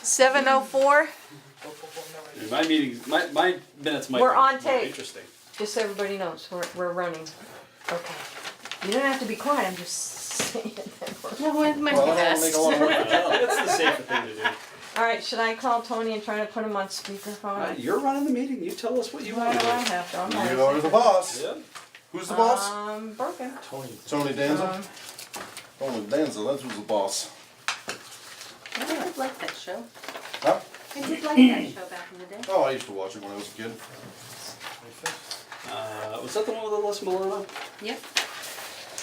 7:04. My meetings, my minutes might We're be on more tape. interesting. Just so everybody knows, we're running. Okay. You don't have to be quiet. I'm just saying that we're. Well, with my Well, I don't best. wanna make a lot of work. That's the safer thing to do. All right. Should I call Tony and try to put him on speakerphone? You're running the meeting. You tell us what you Why want do to I do. have to? I'm not You're the boss. Yeah. Who's the boss? Broken. Tony Danza? Um, Tony Danza, that's who's the boss. I did like that show. Huh? I did like that show back in the day. Oh, I used to watch it when I was a kid. Was that the one with Alyssa Milano? Yep.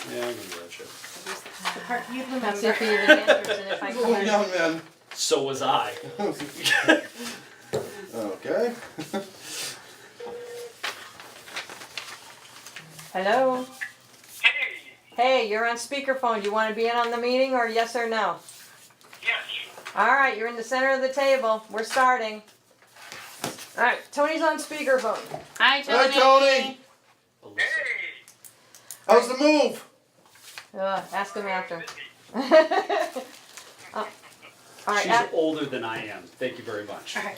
Yeah, I remember that show. The part you'd That's remember. it for your answers, and if I come Oh, in. young man. So was I. Okay. Hello. Hey, Hey, you're on speakerphone. Do you want to be in on the meeting, or yes or no? yes. All right, you're in the center of the table. We're starting. All right, Tony's on speakerphone. Hi, Tony. Hi, Tony. Alyssa. Hey. How's the move? Ask him after. All right, She's older than I am. Thank you very much. All right.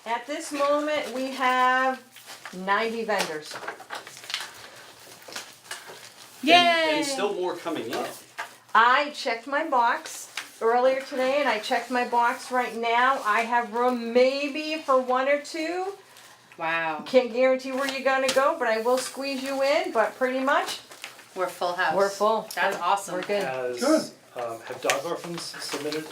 at this moment, we have 90 vendors. Yay! And still more coming in. I checked my box earlier today, and I checked my box right now. I have room maybe for one or two. Wow. Can't guarantee where you're gonna go, but I will squeeze you in. But pretty much, We're full house. we're full. That's awesome. We're good. Good. Have dog orphans submitted?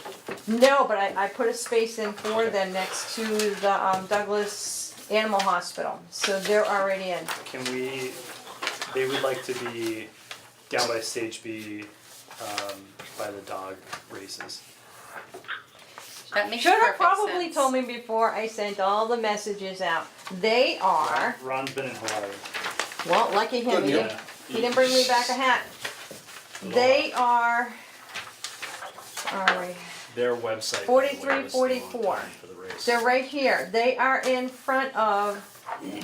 No, but I put a space in for them next to the Douglas Animal Hospital, so they're already in. Can we, they would like to be down by Stage B, by the dog races. That makes Should have perfect probably sense. told me before I sent all the messages out. They are, Ron's been in Hawaii. well, lucky him, Good he deal. didn't, he didn't bring me back a hat. They are, sorry, Their website. 43-44. For the race. they're right here. They are in front of,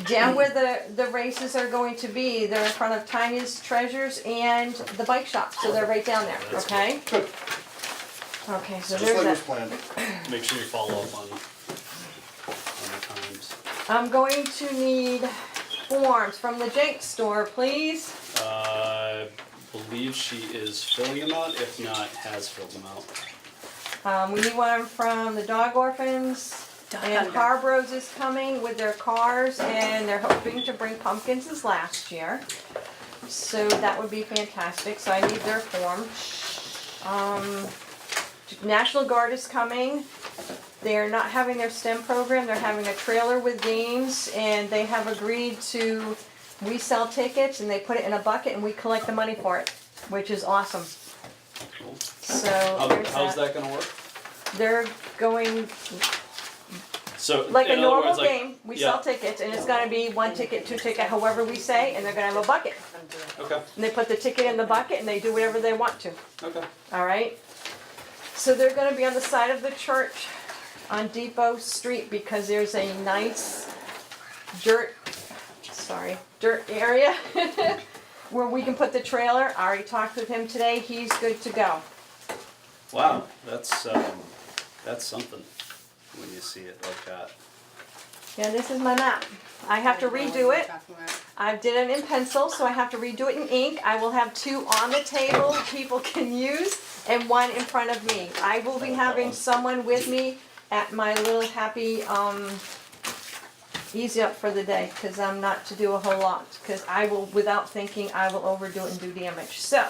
down where the races are going to be. They're in front of Tanya's Treasures and the bike shop, so they're right down there, That's okay? Good. Okay, so Just there's like was that. planned. Make sure you follow up on the times. I'm going to need forms from the Jenks store, please. Believe she is filling them out. If not, has filled them out. We need one from the dog orphans. Dog And Hunter. Harbros is coming with their cars, and they're hoping to bring pumpkins as last year. So that would be fantastic, so I need their form. National Guard is coming. They're not having their STEM program, they're having a trailer with games, and they have agreed to, we sell tickets and they put it in a bucket and we collect the money for it, which is awesome. Cool. So there's How's that gonna work? They're going So like a in other normal words, like, game, we yeah. sell tickets, and it's gonna be 1 ticket, 2 ticket, however we say, and they're gonna have a bucket. Okay. And they put the ticket in the bucket and they do whatever they want to, Okay. alright? So they're gonna be on the side of the church on Depot Street because there's a nice dirt area where we can put the trailer. I already talked with him today, he's good to go. Wow, that's something when you see it like that. Yeah, this is my map. I have to redo it. I did it in pencil, so I have to redo it in ink. I will have 2 on the table people can use and 1 in front of me. I will be having someone with me at my little happy easy up for the day because I'm not to do a whole lot because I will, without thinking, I will overdo it and do damage. So,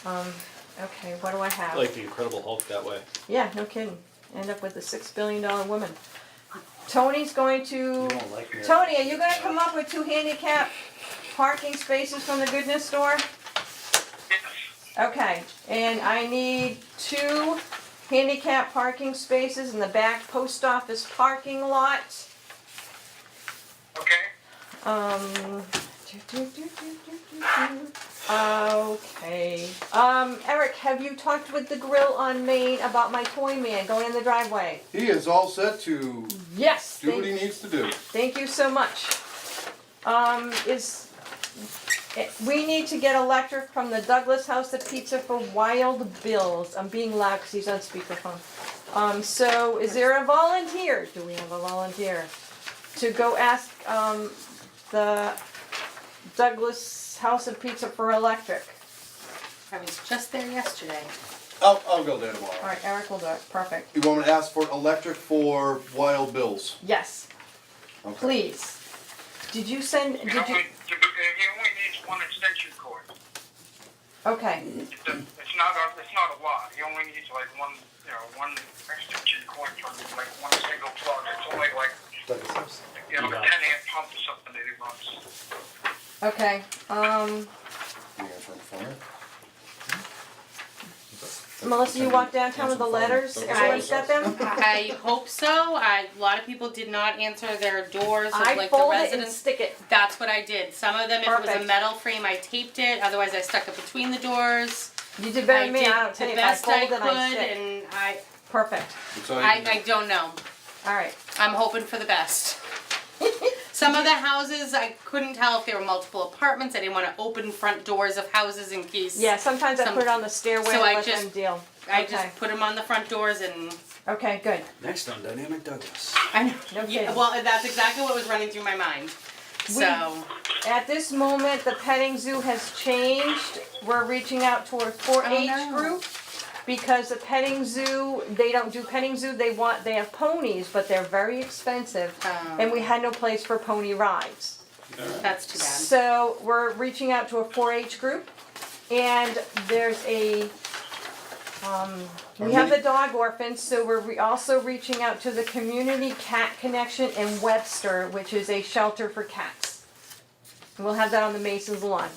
okay, what do I have? Like the Incredible Hulk that way. Yeah, no kidding. End up with a $6 billion woman. Tony's going to. You won't like me. Tony, are you gonna come up with 2 handicap parking spaces from the Goodness Store? Okay, and I need 2 handicap parking spaces in the back post office parking lot. Okay. Okay. Eric, have you talked with the grill on Main about my toy man going in the driveway? He is all set to Yes. do what he needs to do. Thank you so much. We need to get electric from the Douglas House of Pizza for Wild Bill's. I'm being loud because he's on speakerphone. So is there a volunteer? Do we have a volunteer? To go ask, the Douglas House of Pizza for electric. I was just there yesterday. I'll go there tomorrow. Alright, Eric will do it, perfect. You want me to ask for electric for Wild Bills? Yes, Okay. please. Did you send, He did you, only needs one extension cord. okay, It's not a lot. He only needs like one extension cord from like one single plug. It's only like, Douglas House. a 10 Yeah. amp pump or something that he runs. okay, You answer on the phone? Melissa, you walked downtown with the letters, everyone's got them? I hope so. A lot of people did not answer their doors of I like the fold it and residents. stick it. That's what I did. Some of them, if it was a Perfect. metal frame, I taped it. Otherwise, I stuck it between the doors. You did better than me, did I don't the tape, I best fold I and I could, stick. and I Perfect, That's all you can do. I don't know. alright. I'm hoping for the best. Some of the houses, I couldn't tell if they were multiple apartments. I didn't want to open front doors of houses in case. Yeah, sometimes I Some- put it on the stairway so and I let just- them deal. I Okay. just put them on the front doors and Okay, good. Next on Dynamic Douglas. I know. No Yeah, kidding. well, that's exactly what was running through my mind. So, At this moment, the petting zoo has changed. We're reaching out to a 4-H Oh, no. group because the petting zoo, they don't do petting zoo. They have ponies, but they're very expensive, and we had no place for pony rides. that's too bad. So we're reaching out to a 4-H group, and there's a. We have the dog orphans, so we're also reaching out to the Community Cat Connection in Webster, which is a shelter for cats. We'll have that on the Mason's lawn.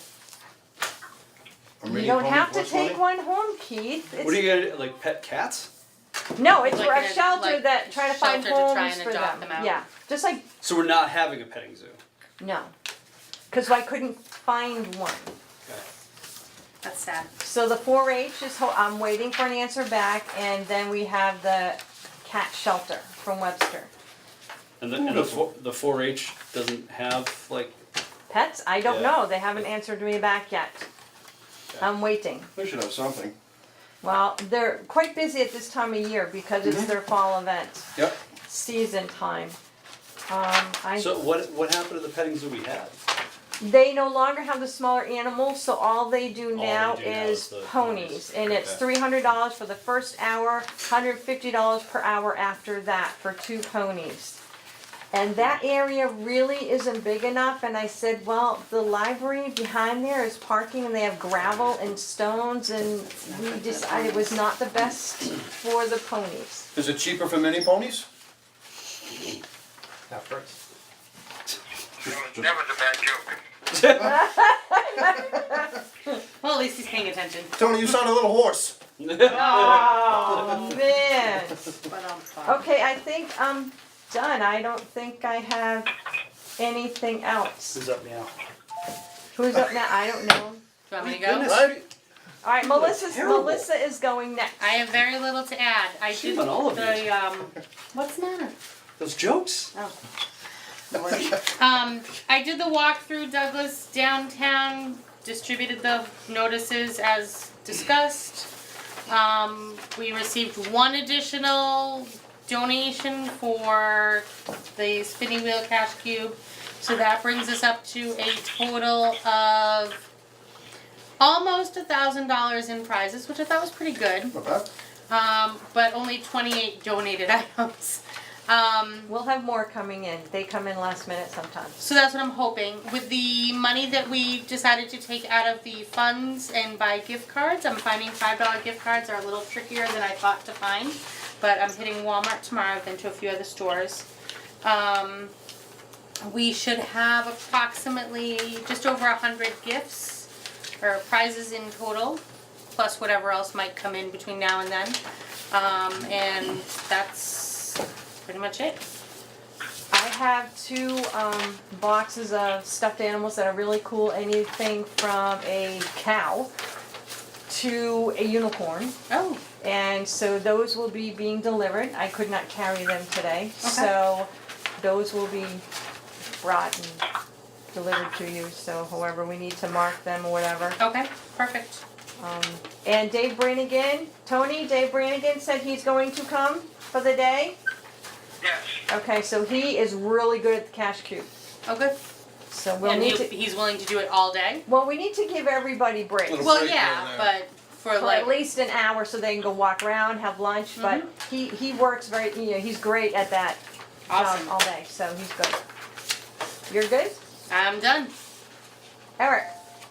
You don't have to take one home, Keith. What are you gonna do, like pet cats? No, it's Like for a in a- shelter like that try to find shelter to try homes and for adopt them. them out. Yeah, just like So we're not having a petting zoo. no, because I couldn't find one. Okay. That's sad. So the 4-H is, I'm waiting for an answer back, and then we have the cat shelter from Webster. And the 4-H doesn't have like. Pets? I don't Yeah. know. They haven't answered me back yet. Okay. I'm waiting. They should have something. Well, they're quite busy at this time of year because it's their fall event, Yep. season time. So what happened to the petting zoo we had? They no longer have the smaller animals, so all they do now they do now is is the ponies. ponies. And it's Okay. $300 for the first hour, $150 per hour after that for 2 ponies. And that area really isn't big enough, and I said, well, the library behind there is parking and they have gravel and stones, and we decided it was not the best for the ponies. Is it cheaper for mini ponies? Not first. It was never the bad joke. Well, at least he's paying attention. Tony, you sound a little hoarse. Oh, man. But Okay, I think I'm done. I don't think I have anything else. Who's up now? Who's up now? I don't know. Do you want me to go? Right? All right, terrible. Melissa is going next. I have very little to add. I Shame did on all of the you. what's the matter? Those jokes. Oh. I did the walk through Douglas downtown, distributed the notices as discussed. We received one additional donation for the spinning wheel cash cube. So that brings us up to a total of almost $1,000 in prizes, which I thought was pretty good. Not bad. But only 28 donated items. We'll have more coming in. They come in last minute sometimes. So that's what I'm hoping. With the money that we decided to take out of the funds and buy gift cards, I'm finding $5 gift cards are a little trickier than I thought to find. But I'm hitting Walmart tomorrow. I've been to a few other stores. We should have approximately just over 100 gifts or prizes in total, plus whatever else might come in between now and then. And that's pretty much it. I have 2 boxes of stuffed animals that are really cool. Anything from a cow to a unicorn. Oh, And so those will be being delivered. I could not carry them today. So those will be brought and delivered to you. So however we need to mark them or whatever. okay, perfect. And Dave Brannigan, Dave Brannigan said he's going to come for the day. Yes. Okay, so he is really good at the cash cube. Oh, good. So we'll And need to, he's willing to do it all day? well, we need to give everybody breaks. Little Well, break yeah, in there. but for For like, at least an hour so they can go walk around, have lunch, but he works very, he's great at that awesome. all day, so he's good. You're good? I'm done. Eric?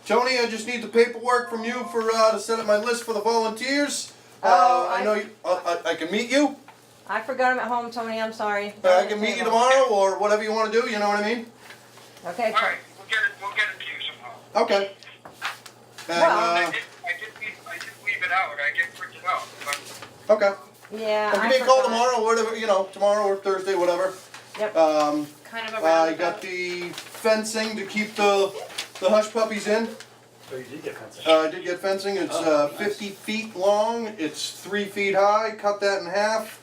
Tony, I just need the paperwork from you for, to set up my list for the volunteers. Oh, I know you, I can meet you. I forgot him at home, Tony, I'm sorry. I can meet you tomorrow or whatever you wanna do, you know what I mean? Okay, All right, we'll get it to you somehow. Okay. And, Well- I did leave it out. I did print it out, but okay. yeah, Well, I give me a call forgot. tomorrow, or whatever, you know, tomorrow or Thursday, whatever. Yep. Kind of a I roundabout. got the fencing to keep the hush puppies in. Oh, you did get fencing. I did get fencing, it's Oh, nice. 50 feet long, it's 3 feet high, cut that in half.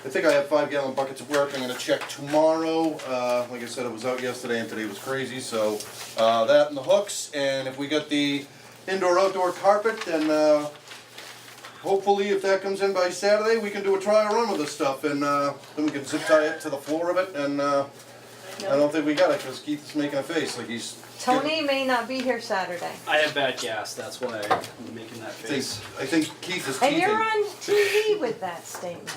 I think I have 5-gallon buckets of work, I'm gonna check tomorrow. Like I said, it was out yesterday and today was crazy, so that and the hooks, and if we get the indoor-outdoor carpet, then hopefully if that comes in by Saturday, we can do a trial run with this stuff, and then we can zip tie it to the floor of it, and I don't think we got it, because Keith is making a face like he's... Tony may not be here Saturday. I have bad gas, that's why I'm making that face. I think Keith is And teething. you're on TV with that statement.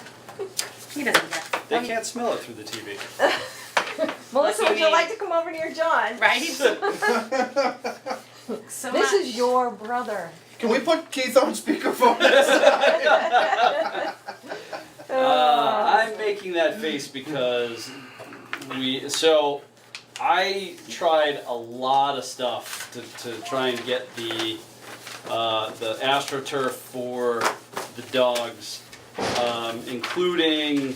He doesn't care. They can't smell it through the TV. Melissa, you would you mean- like to come over near John? Right? So This much. is your brother. Can we put Keith on speakerphone? I'm making that face because I tried a lot of stuff to try and get the AstroTurf for the dogs, including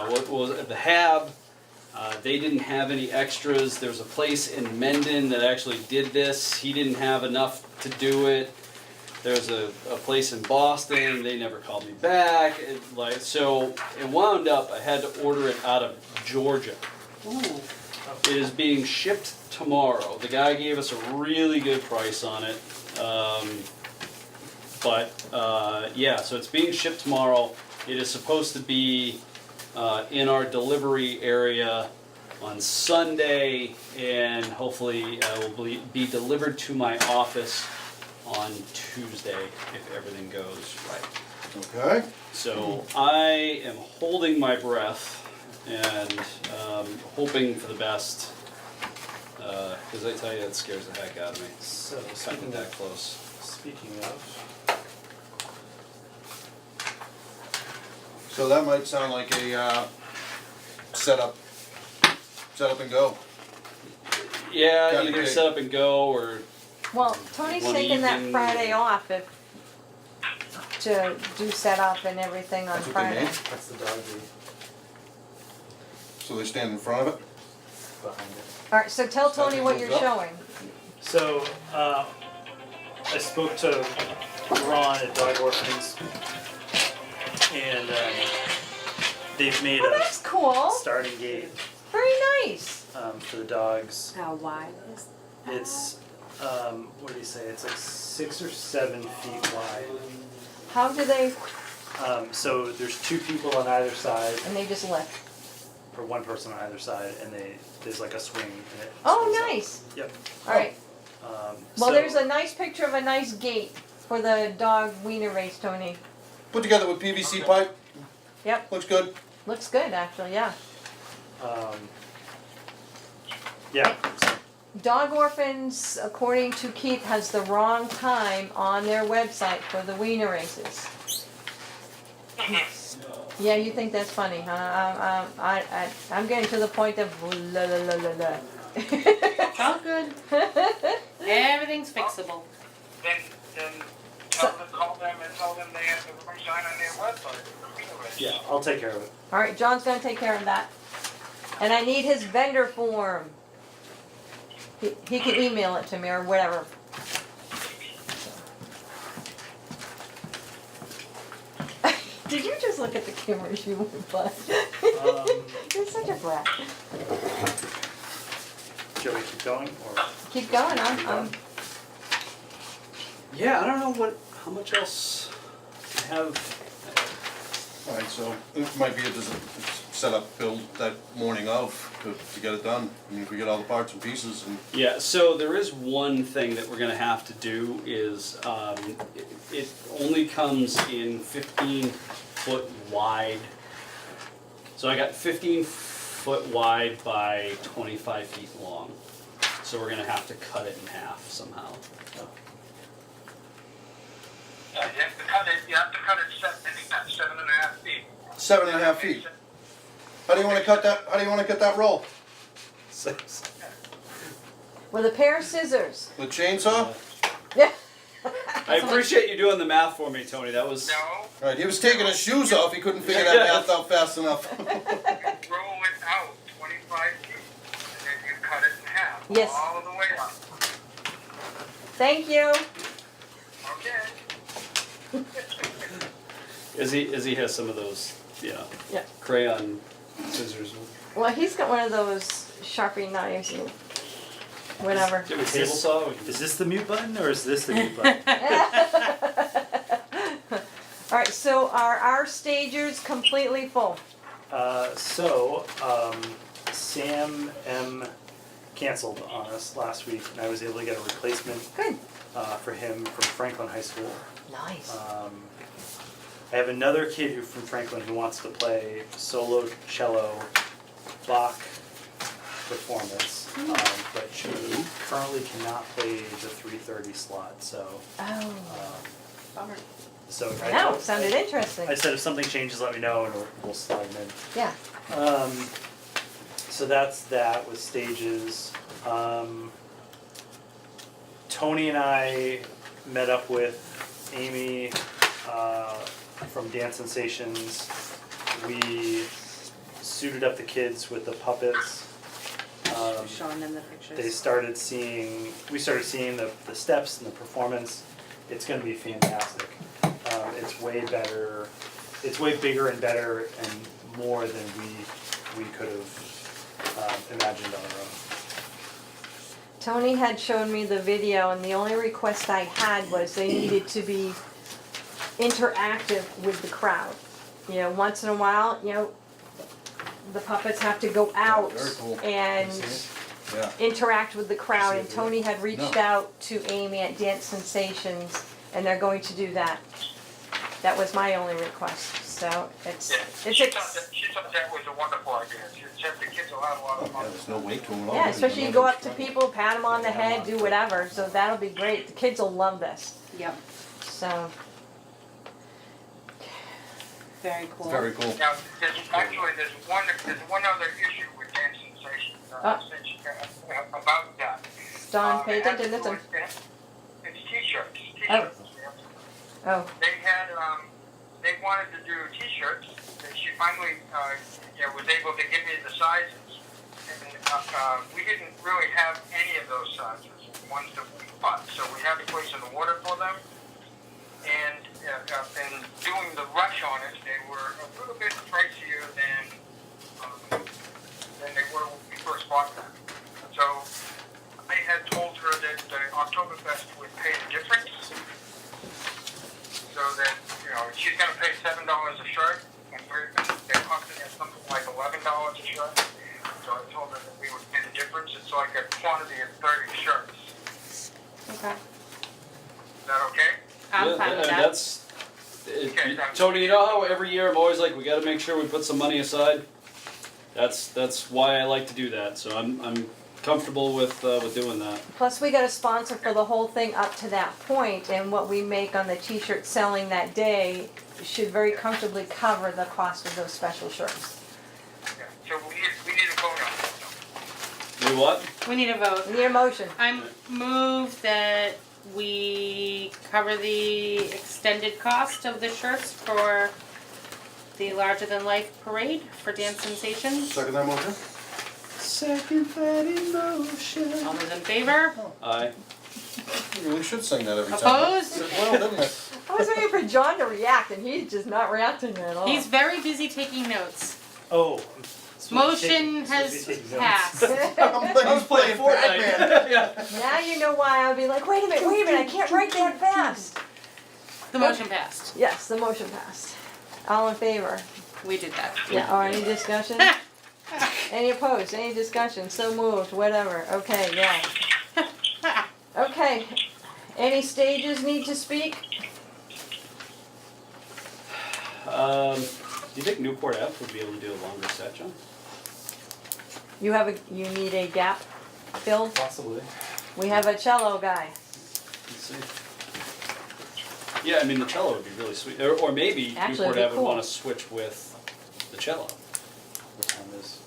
what was it, the HAB. They didn't have any extras. There's a place in Mendon that actually did this. He didn't have enough to do it. There's a place in Boston. They never called me back. So it wound up. I had to order it out of Georgia. Ooh. It is being shipped tomorrow. The guy gave us a really good price on it. Yeah, so it's being shipped tomorrow. It is supposed to be in our delivery area on Sunday, and hopefully will be delivered to my office on Tuesday if everything goes right. Okay. So I am holding my breath and hoping for the best, because I tell you, that scares the heck out of me. So Cutting speaking that of, close. So that might sound like a setup and go. Yeah, Gotta either get- set up and go, or Well, Tony's One taking that evening- Friday off to do setup and everything on That's what they Friday. made? that's the dog breed So they stand in front of it? behind it. All right, so tell Tony what you're Up. showing. So, I spoke to Ron at Dog Orphans, and they've made Oh, a that's cool. starting gate Very nice. for the dogs. How wide is It's, what do you say, it's like 6 or 7 feet wide. How do they, So there's 2 people on either side, and they just lift? or 1 person on either side, and there's like a swing and it Oh, goes up. nice. Yep. All right. Well, Well, there's a nice picture of a nice gate for the dog wiener race, Tony. Put together with PVC pipe, Yep, looks good. looks good, actually, yeah. Yeah, Dog Orphans, according to Keith, has the wrong time on their website for the wiener races. Yeah, you think that's funny, huh? I'm getting to the point of la la la la la. All good. Everything's fixable. then call them and tell them they have to sign on their website. yeah, I'll take care of it. All right, John's gonna take care of that. And I need his vendor form. He can email it to me or whatever. Did you just look at the camera as you went by? You're such a brat. Shall we keep going, or? keep going, I'm Yeah, I don't know how much else I have. Alright, so it might be a set up build that morning of to get it done. I mean, if we get all the parts and pieces and. Yeah, so there is one thing that we're gonna have to do is, it only comes in 15-foot wide. So I got 15-foot wide by 25 feet long. So we're gonna have to cut it in half somehow. You have to cut it 7.5 feet. 7.5 feet. How do you wanna cut that, how do you wanna cut that roll? with a pair of scissors. With chainsaw? Yeah. I appreciate you doing the math for me, Tony. That was. No, Alright, he was taking his shoes off, he couldn't figure that math out fast enough. you roll it out 25 feet, and then you cut it in half. Yes. All the way up. Thank you. Okay. Izzy has some of those, Yeah. crayon scissors. Well, he's got one of those Sharpie knives and whatever. Do you have a table saw? Is this the mute button or is this the mute button? All right, so are our stagers completely full? Sam M canceled on us last week, and I was able to get a replacement Good. for him from Franklin High School. Nice. I have another kid from Franklin who wants to play solo cello Bach performance, but she currently cannot play the 3:30 slot. So, Oh. Bummer. so I know, it sounded I interesting. said if something changes, let me know, and we'll slide him in. Yeah. So that's that with stages. Tony and I met up with Amy from Dance Sensations. We suited up the kids with the puppets. Showing them the pictures. We started seeing the steps and the performance. It's gonna be fantastic. It's way better, it's way bigger and better and more than we could have imagined on our own. Tony had shown me the video, and the only request I had was they needed to be interactive with the crowd. You know, once in a while, you know, the puppets have to go out Very cool. and Yeah. interact with the crowd, See and it, Tony had reached No. out to Amy at Dance Sensations, and they're going to do that. That was my only request, so it's, Yeah. it's, She thought that was a wonderful idea. She said the kids will have a lot of Yeah, fun. there's no weight to them at all. yeah, especially you go up to people, pat them on the head, do whatever, so that'll be great. The kids will love this, Yep. so. Very cool. Very cool. Now, there's one other issue with Dance Sensation, about that. Don, pay It has attention, to do listen. with- It's t-shirts. Oh, They had, they wanted to do t-shirts, and she finally, was able to give me the sizes. And, we didn't really have any of those sizes, ones that we bought, so we had to place an order for them. And doing the rush on it, they were a little bit pricier than they were when we first bought them. So I had told her that Oktoberfest would pay the difference. So that, she's gonna pay $7 a shirt, and they're costing us something like $11 a shirt. So I told her that we would pay the difference. It's like a quantity of 30 shirts. okay. Is that okay? I'm fine with that. That's. Tony, you know how every year I'm always like, we got to make sure we put some money aside. That's why I like to do that. So I'm comfortable with doing that. Plus, we got a sponsor for the whole thing up to that point, and what we make on the t-shirt selling that day should very comfortably cover the cost of those special shirts. Yeah. So we need a vote on it. Do what? We need a vote. Need a motion? I move that we cover the extended cost of the shirts for the larger than life parade for Dance Sensations. Second that motion? Second that emotion. All those in favor? Aye. You really should sing that every time. Opposed? Well, didn't it? I was waiting for John to react, and he's just not reacting at all. He's very busy taking notes. Oh, Motion has passed. I'm like, he's playing Batman. Yeah. Now you know why I'll be like, wait a minute, I can't write that fast. The motion passed. Yes, the motion passed. All in favor? We did that. Yeah, or any discussion? Any opposed, any discussion, so moved, whatever, okay, yeah. Okay, any stages need to speak? Do you think Newport F would be able to do a longer set, John? You need a gap filled? Possibly. We have a cello guy. Let's see. Yeah, I mean, the cello would be really sweet. Or maybe Actually, Newport it'd be Ave would cool. want to switch with the cello. What time is?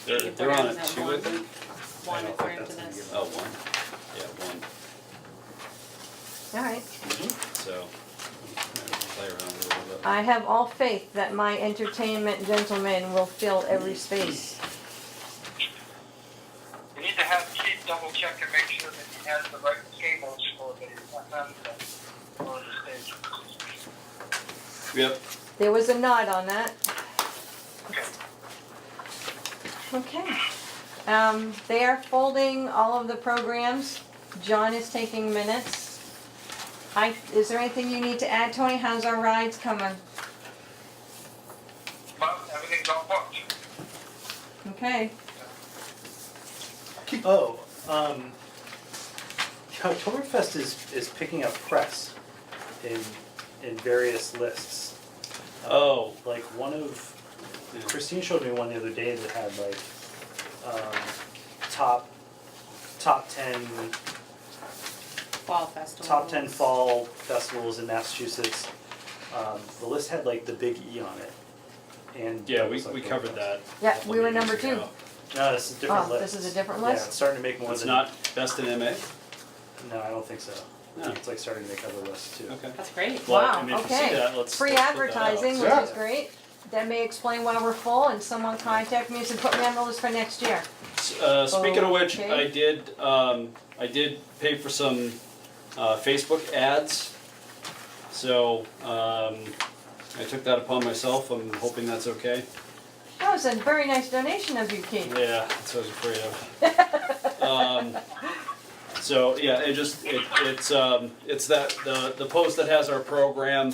They're on Newport at Ave's at 2, I 1. think. One I don't according think to that's this. Oh, 1. Yeah, 1. All right. So, play around a little bit. I have all faith that my entertainment gentleman will fill every space. We need to have Chief double check and make sure that he has the right cables for the FM for the stage. Yep. There was a nod on that. Okay. Okay. They are folding all of the programs. John is taking minutes. Is there anything you need to add, Tony? How's our rides coming? Well, everything's all booked. Okay. Oh, Oktoberfest is picking up press in various lists. Oh, Like one of Christine showed me one the other day that had like top 10 Fall festival. top 10 fall festivals in Massachusetts. The list had like the Big E on it, and yeah, it we was, like, covered that. Yeah, a couple we were meetings number 2. ago. No, this is a different Oh, list. this is a different Yeah, list? it's starting to make more It's than. not best in MA? No, I don't think so. No. It's like starting to make other lists too. Okay. That's great. Well, Wow, I mean, if you okay. see that, let's Free put that out. advertising, which Yeah. is great. That may explain why we're full, and someone contact me and said, put me on the list for next year. Speaking of which, Okay. I did pay for some Facebook ads. So I took that upon myself. I'm hoping that's okay. That was a very nice donation of you, Keith. Yeah, that's what I was afraid of. So yeah, it's that the post that has our program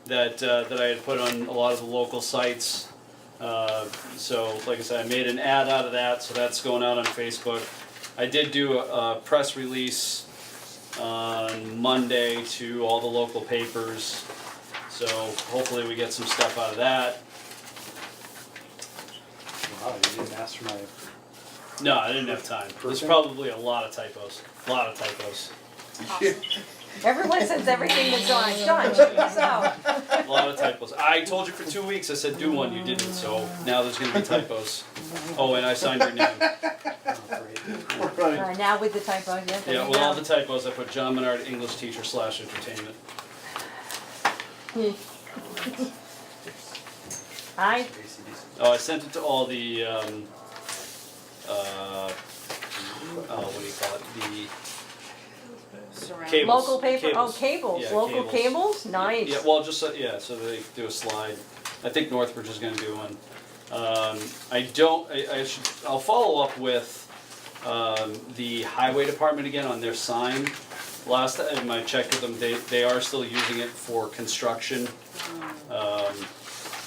that I had put on a lot of the local sites. So like I said, I made an ad out of that, so that's going out on Facebook. I did do a press release on Monday to all the local papers, so hopefully we get some stuff out of that. Wow, you didn't ask for my. No, I didn't have time. There's probably a lot of typos. Everyone says everything that's on. John, check this out. A lot of typos. I told you for 2 weeks, I said do one, you didn't, so now there's gonna be typos. Oh, and I signed your name. Oh, great. Right. Now with the typos, yeah, there Yeah, you with all go. the typos, I put John Menard, English teacher / entertainment. I, Oh, I sent it to all the, what do you call it, Surround. Cables. local paper, oh, Cables. cables, Yeah, local cables. cables, nice. Yeah, well, just, so they do a slide. I think Northbridge is gonna do one. I'll follow up with, the highway department again on their sign. Last time I checked with them, they are still using it for construction,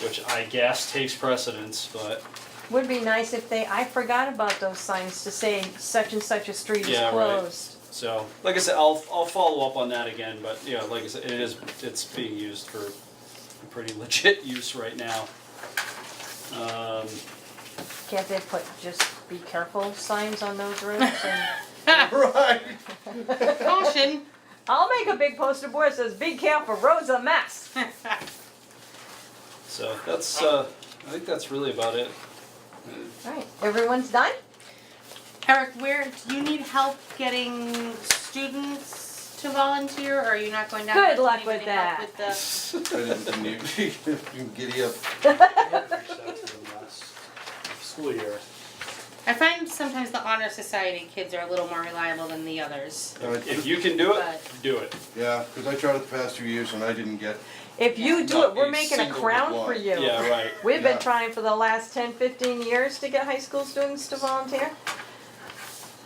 which I guess takes precedence, but, Would be nice if I forgot about those signs to say such and such a street is Yeah, right. closed. so, like I said, I'll follow up on that again, but, yeah, like I said, it's being used for pretty legit use right now. Can't they put just be careful signs on those roads? And Right. Caution. I'll make a big poster board that says, be careful, road's a mess. So that's, I think that's really about it. Alright, everyone's done? Eric, do you need help getting students to volunteer, or are you not going down? Good to luck anybody with help that. with the- And you giddy up. I had reached out to them last school year. I find sometimes the honor society kids are a little more reliable than the others. If you can do it, But- do it. Yeah, because I tried it the past few years and I didn't get. If you do Not it, we're a making a single crown reply. for you. Yeah, right. We've been Yeah. trying for the last 10, 15 years to get high school students to volunteer.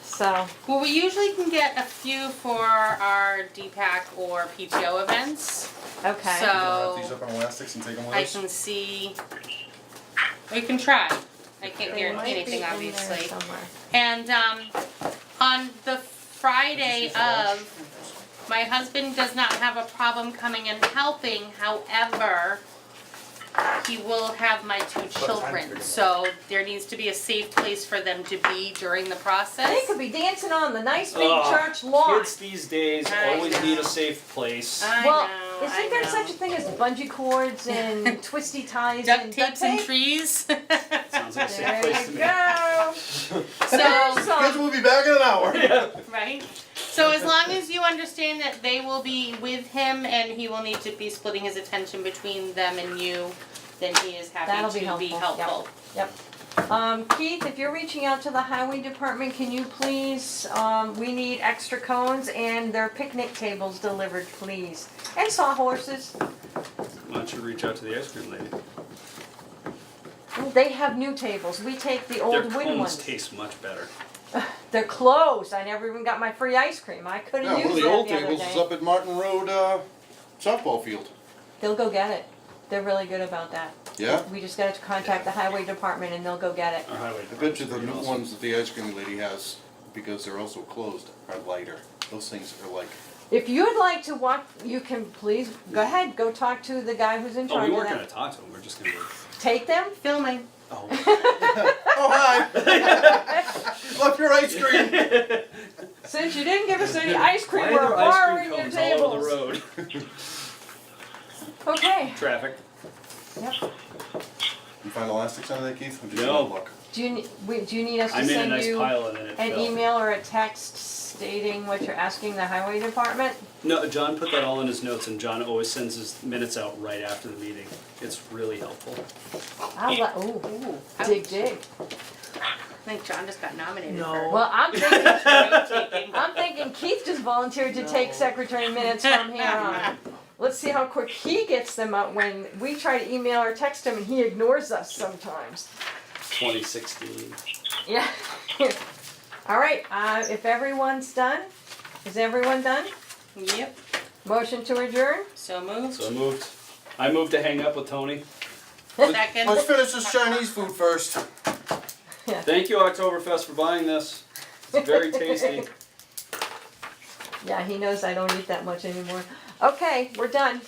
So, Well, we usually can get a few for our DPAC or PTO events. okay. So- Wrap these up on elastics and take them with I us. can see, we can try. I can't They guarantee might be anything, in there obviously. somewhere. And on the Friday of, my husband does not have a problem coming and helping. However, he will have my two children, so there needs to be a safe place for them to be during the process. They could be dancing on the nice big Ugh, church lawn. Kids these days I always know. need a safe place. I Well, know, isn't there such a thing as bungee cords and twisty ties duct and tapes and trees? Sounds like a safe There place you to me. go. So, Kids will be back in an hour. right? So as long as you understand that they will be with him and he will need to be splitting his attention between them and you, then he is happy That'll to be be helpful, helpful. Keith, if you're reaching out to the highway department, can you please, we need extra cones and their picnic tables delivered, please. And sawhorses. Why don't you reach out to the ice cream lady? They have new tables. We take the Their old wooden cones ones. taste much better. They're closed. I never even got my free ice cream. I couldn't Yeah, use one of that the old the other tables is day. up at Martin Road softball field. They'll go get it. They're really good about that. Yeah? We just gotta contact the highway department and they'll go get it. Our highway I bet you the department's new pretty ones that the ice cream lady has, because they're also closed, are lighter. Those things are like, If you'd like to walk, you can please, go ahead, go talk to the guy who's in awesome. Oh, charge we of weren't that. gonna talk to them, we're just gonna. Take them? Filming. Oh. oh hi! Left your ice cream! Since you didn't give us any ice cream, Why are we're there ice borrowing cream your cones all over the tables. road? Okay. Traffic. Yep. You find elastics under that, Keith? Or just No. bad luck? Do you need us I to made a send nice you pile and then it an fell. email or a text stating what you're asking the highway department? No, John put that all in his notes and John always sends his minutes out right after the meeting. It's really helpful. Ooh, dig. I think John just got nominated Well, I'm thinking, for taking. I'm thinking Keith just volunteered to take secretary minutes from here on. Let's see how quick he gets them out when we try to email or text him and he ignores us sometimes. 2016. Yeah. All right, if everyone's done, is everyone done? Yep, Motion to adjourn? so moved. So I moved to hang up with Tony. Second. Let's finish this Chinese food first. Thank you, Oktoberfest, for buying this. It's very tasty. Yeah, he knows I don't eat that much anymore. Okay, we're done.